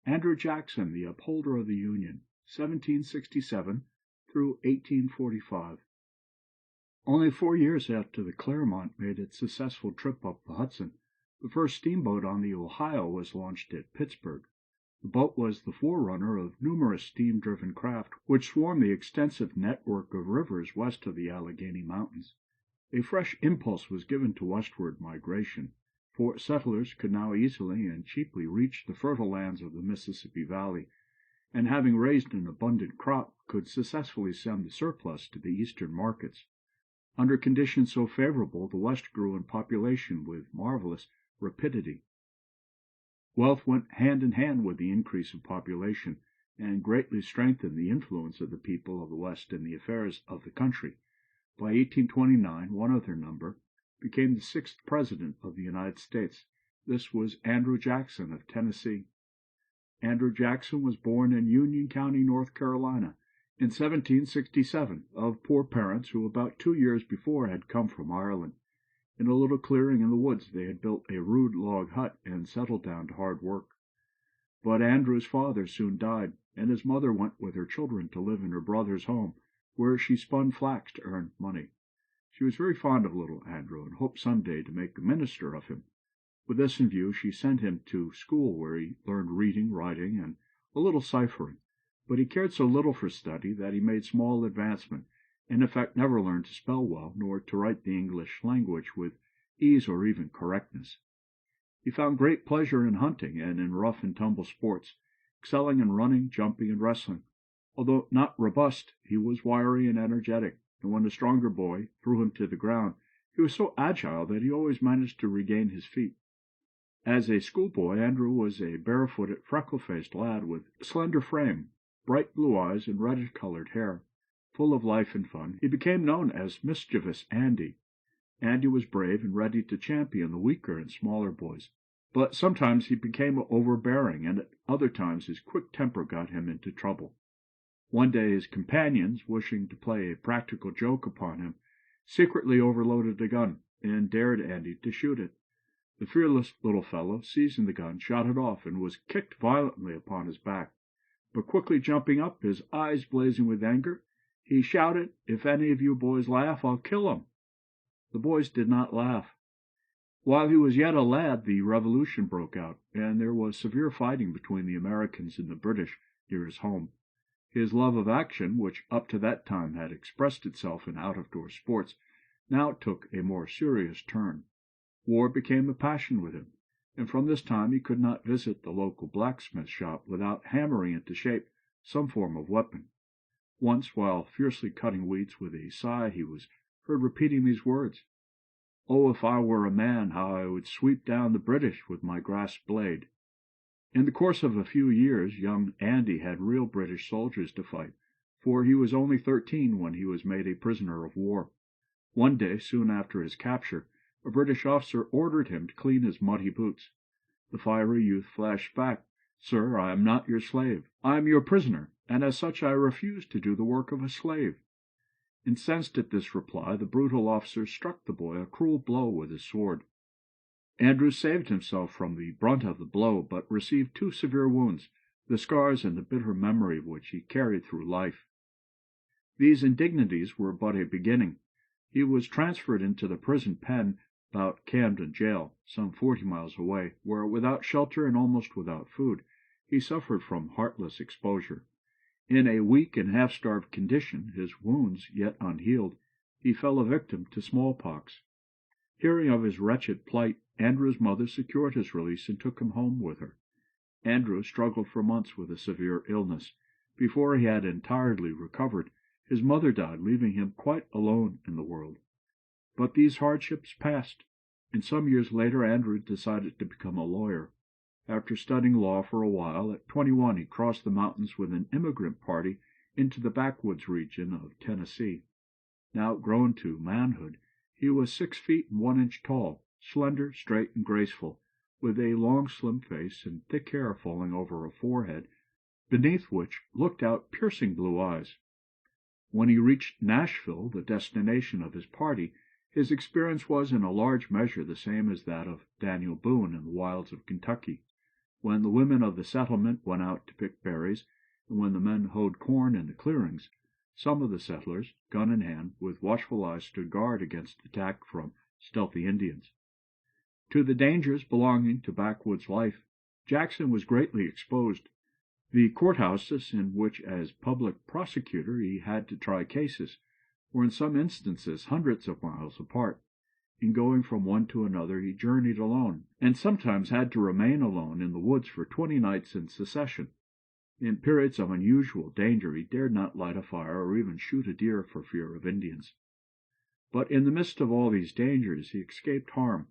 Andrew Jackson, the Upholder of the Union, 1767 through 1845. Only 4 years after the Clermont made its successful trip up the Hudson, the first steamboat on the Ohio was launched at Pittsburgh. The boat was the forerunner of numerous steam-driven craft which swarm the extensive network of rivers west of the Allegheny Mountains. A fresh impulse was given to westward migration, for settlers could now easily and cheaply reach the fertile lands of the Mississippi Valley, and having raised an abundant crop, could successfully send the surplus to the eastern markets. Under conditions so favorable, the West grew in population with marvelous rapidity. Wealth went hand in hand with the increase of population, and greatly strengthened the influence of the people of the West in the affairs of the country. By 1829, one of their number became the 6th President of the United States. This was Andrew Jackson of Tennessee. Andrew Jackson was born in Union County, North Carolina, in 1767, of poor parents who about 2 years before had come from Ireland. In a little clearing in the woods they had built a rude log hut and settled down to hard work. But Andrew's father soon died, and his mother went with her children to live in her brother's home, where she spun flax to earn money. She was very fond of little Andrew, and hoped some day to make a minister of him. With this in view, she sent him to school, where he learned reading, writing, and a little ciphering. But he cared so little for study that he made small advancement, and in fact never learned to spell well, nor to write the English language with ease or even correctness. He found great pleasure in hunting and in rough and tumble sports, excelling in running, jumping, and wrestling. Although not robust, he was wiry and energetic, and when a stronger boy threw him to the ground, he was so agile that he always managed to regain his feet. As a schoolboy, Andrew was a barefooted, freckle-faced lad with a slender frame, bright blue eyes, and reddish-colored hair. Full of life and fun, he became known as Mischievous Andy. Andy was brave and ready to champion the weaker and smaller boys, but sometimes he became overbearing, and at other times his quick temper got him into trouble. One day his companions, wishing to play a practical joke upon him, secretly overloaded a gun, and dared Andy to shoot it. The fearless little fellow, seizing the gun, shot it off, and was kicked violently upon his back. But quickly jumping up, his eyes blazing with anger, he shouted, "If any of you boys laugh, I'll kill him." The boys did not laugh. While he was yet a lad, the Revolution broke out, and there was severe fighting between the Americans and the British near his home. His love of action, which up to that time had expressed itself in out-of-door sports, now took a more serious turn. War became a passion with him, and from this time he could not visit the local blacksmith shop without hammering into shape some form of weapon. Once, while fiercely cutting weeds with a sigh, he was heard repeating these words, "Oh, if I were a man, how I would sweep down the British with my grasped blade." In the course of a few years, young Andy had real British soldiers to fight, for he was only 13 when he was made a prisoner of war. One day, soon after his capture, a British officer ordered him to clean his muddy boots. The fiery youth flashed back, "Sir, I am not your slave. I am your prisoner, and as such I refuse to do the work of a slave." Incensed at this reply, the brutal officer struck the boy a cruel blow with his sword. Andrew saved himself from the brunt of the blow, but received 2 severe wounds, the scars and the bitter memory of which he carried through life. These indignities were but a beginning. He was transferred into the prison pen about Camden Jail, some 40 miles away, where, without shelter and almost without food, he suffered from heartless exposure. In a weak and half-starved condition, his wounds yet unhealed, he fell a victim to smallpox. Hearing of his wretched plight, Andrew's mother secured his release and took him home with her. Andrew struggled for months with a severe illness. Before he had entirely recovered, his mother died, leaving him quite alone in the world. But these hardships passed, and some years later Andrew decided to become a lawyer. After studying law for a while, at 21 he crossed the mountains with an immigrant party into the backwoods region of Tennessee. Now grown to manhood, he was 6 feet and 1 inch tall, slender, straight, and graceful, with a long, slim face and thick hair falling over a forehead, beneath which looked out piercing blue eyes. When he reached Nashville, the destination of his party, his experience was in a large measure the same as that of Daniel Boone in the wilds of Kentucky. When the women of the settlement went out to pick berries, and when the men hoed corn in the clearings, some of the settlers, gun in hand, with watchful eyes stood guard against attack from stealthy Indians. To the dangers belonging to backwoods life, Jackson was greatly exposed. The courthouses in which as public prosecutor he had to try cases were in some instances hundreds of miles apart. In going from one to another he journeyed alone, and sometimes had to remain alone in the woods for 20 nights in succession. In periods of unusual danger he dared not light a fire or even shoot a deer for fear of Indians. But in the midst of all these dangers he escaped harm,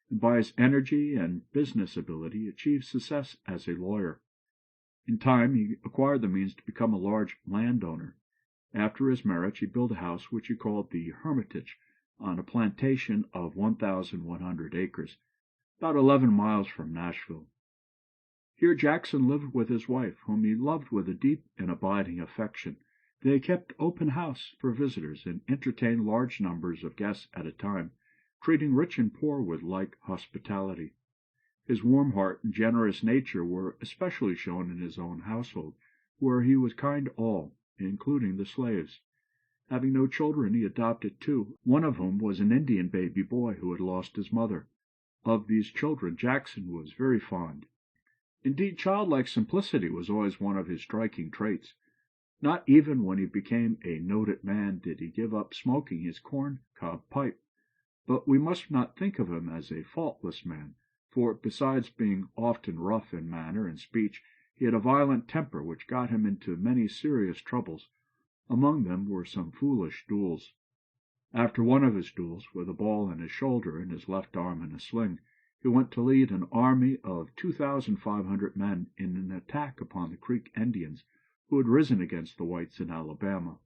and by his energy and business ability achieved success as a lawyer. In time he acquired the means to become a large landowner. After his marriage he built a house which he called the Hermitage, on a plantation of 1,100 acres, about 11 miles from Nashville. Here Jackson lived with his wife, whom he loved with a deep and abiding affection. They kept open house for visitors and entertained large numbers of guests at a time, treating rich and poor with like hospitality. His warm heart and generous nature were especially shown in his own household, where he was kind to all, including the slaves. Having no children, he adopted 2, one of whom was an Indian baby boy who had lost his mother. Of these children Jackson was very fond. Indeed, childlike simplicity was always one of his striking traits. Not even when he became a noted man did he give up smoking his corn-cob pipe. But we must not think of him as a faultless man, for besides being often rough in manner and speech, he had a violent temper which got him into many serious troubles. Among them were some foolish duels. After one of his duels, with a ball in his shoulder and his left arm in a sling, he went to lead an army of 2,500 men in an attack upon the Creek Indians, who had risen against the whites in Alabama.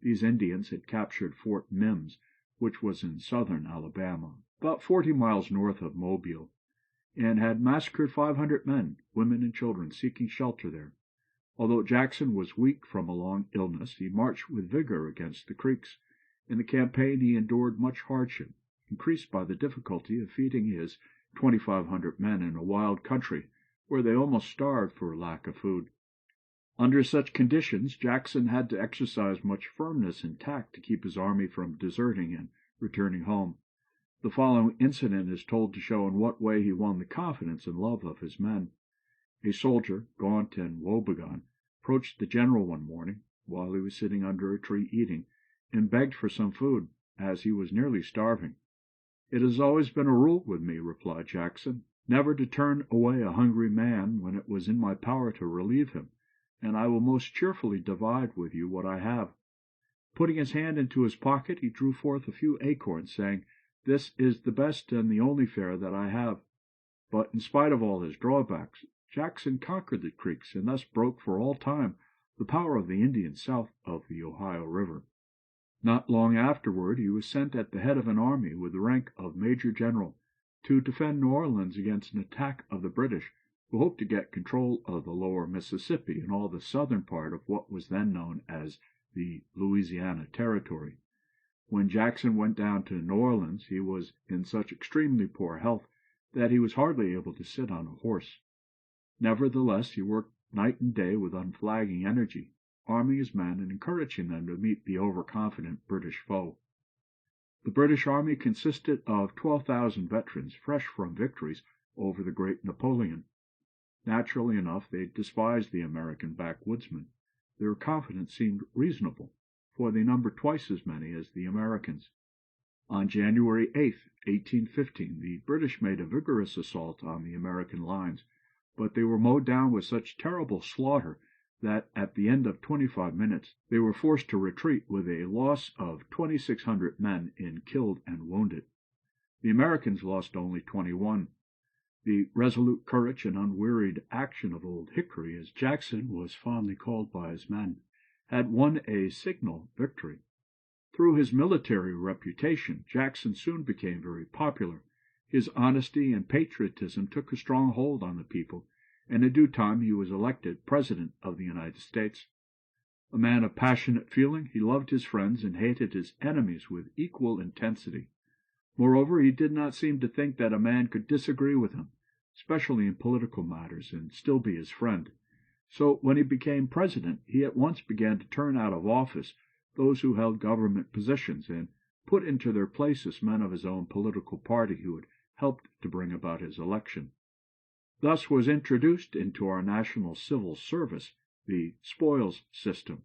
These Indians had captured Fort Mims, which was in southern Alabama, about 40 miles north of Mobile, and had massacred 500 men, women, and children seeking shelter there. Although Jackson was weak from a long illness, he marched with vigor against the Creeks. In the campaign he endured much hardship, increased by the difficulty of feeding his 2,500 men in a wild country, where they almost starved for lack of food. Under such conditions, Jackson had to exercise much firmness and tact to keep his army from deserting and returning home. The following incident is told to show in what way he won the confidence and love of his men. A soldier, gaunt and woebegone, approached the general one morning, while he was sitting under a tree eating, and begged for some food, as he was nearly starving. "It has always been a rule with me," replied Jackson, "never to turn away a hungry man when it was in my power to relieve him, and I will most cheerfully divide with you what I have." Putting his hand into his pocket, he drew forth a few acorns, saying, "This is the best and the only fare that I have." But in spite of all his drawbacks, Jackson conquered the Creeks, and thus broke for all time the power of the Indians south of the Ohio River. Not long afterward he was sent at the head of an army with the rank of Major General to defend New Orleans against an attack of the British, who hoped to get control of the lower Mississippi and all the southern part of what was then known as the Louisiana Territory. When Jackson went down to New Orleans he was in such extremely poor health that he was hardly able to sit on a horse. Nevertheless, he worked night and day with unflagging energy, arming his men and encouraging them to meet the overconfident British foe. The British army consisted of 12,000 veterans, fresh from victories over the great Napoleon. Naturally enough, they despised the American backwoodsmen. Their confidence seemed reasonable, for they numbered twice as many as the Americans. On January 8, 1815, the British made a vigorous assault on the American lines, but they were mowed down with such terrible slaughter that at the end of 25 minutes they were forced to retreat with a loss of 2,600 men in killed and wounded. The Americans lost only 21. The resolute courage and unwearied action of Old Hickory, as Jackson was fondly called by his men, had won a signal victory. Through his military reputation, Jackson soon became very popular. His honesty and patriotism took a strong hold on the people, and in due time he was elected President of the United States. A man of passionate feeling, he loved his friends and hated his enemies with equal intensity. Moreover, he did not seem to think that a man could disagree with him, especially in political matters, and still be his friend. So when he became president, he at once began to turn out of office those who held government positions, and put into their places men of his own political party who had helped to bring about his election. Thus was introduced into our national civil service the spoils system.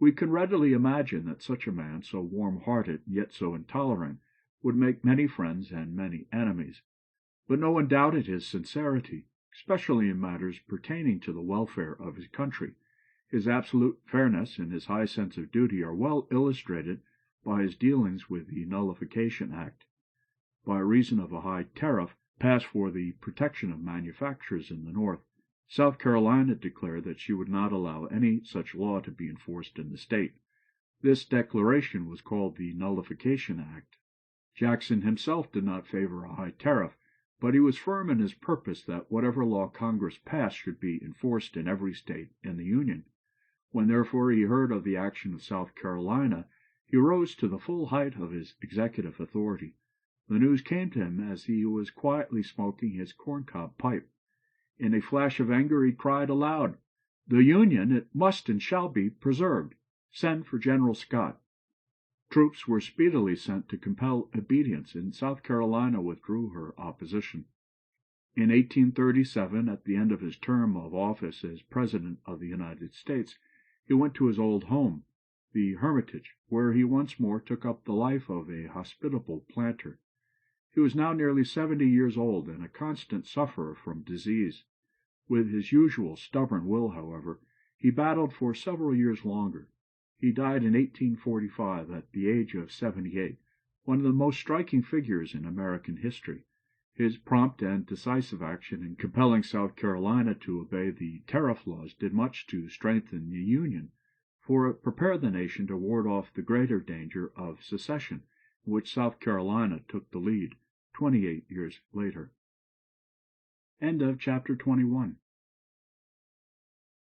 We can readily imagine that such a man, so warm-hearted yet so intolerant, would make many friends and many enemies. But no one doubted his sincerity, especially in matters pertaining to the welfare of his country. His absolute fairness and his high sense of duty are well illustrated by his dealings with the Nullification Act. By reason of a high tariff passed for the protection of manufacturers in the North, South Carolina declared that she would not allow any such law to be enforced in the state. This declaration was called the Nullification Act. Jackson himself did not favor a high tariff, but he was firm in his purpose that whatever law Congress passed should be enforced in every state in the Union. When therefore he heard of the action of South Carolina, he rose to the full height of his executive authority. The news came to him as he was quietly smoking his corncob pipe. In a flash of anger he cried aloud, "The Union, it must and shall be preserved. Send for General Scott." Troops were speedily sent to compel obedience, and South Carolina withdrew her opposition. In 1837, at the end of his term of office as President of the United States, he went to his old home, the Hermitage, where he once more took up the life of a hospitable planter. He was now nearly 70 years old, and a constant sufferer from disease. With his usual stubborn will, however, he battled for several years longer. He died in 1845 at the age of 78, one of the most striking figures in American history. His prompt and decisive action in compelling South Carolina to obey the tariff laws did much to strengthen the Union, for it prepared the nation to ward off the greater danger of secession, in which South Carolina took the lead 28 years later. End of chapter 21.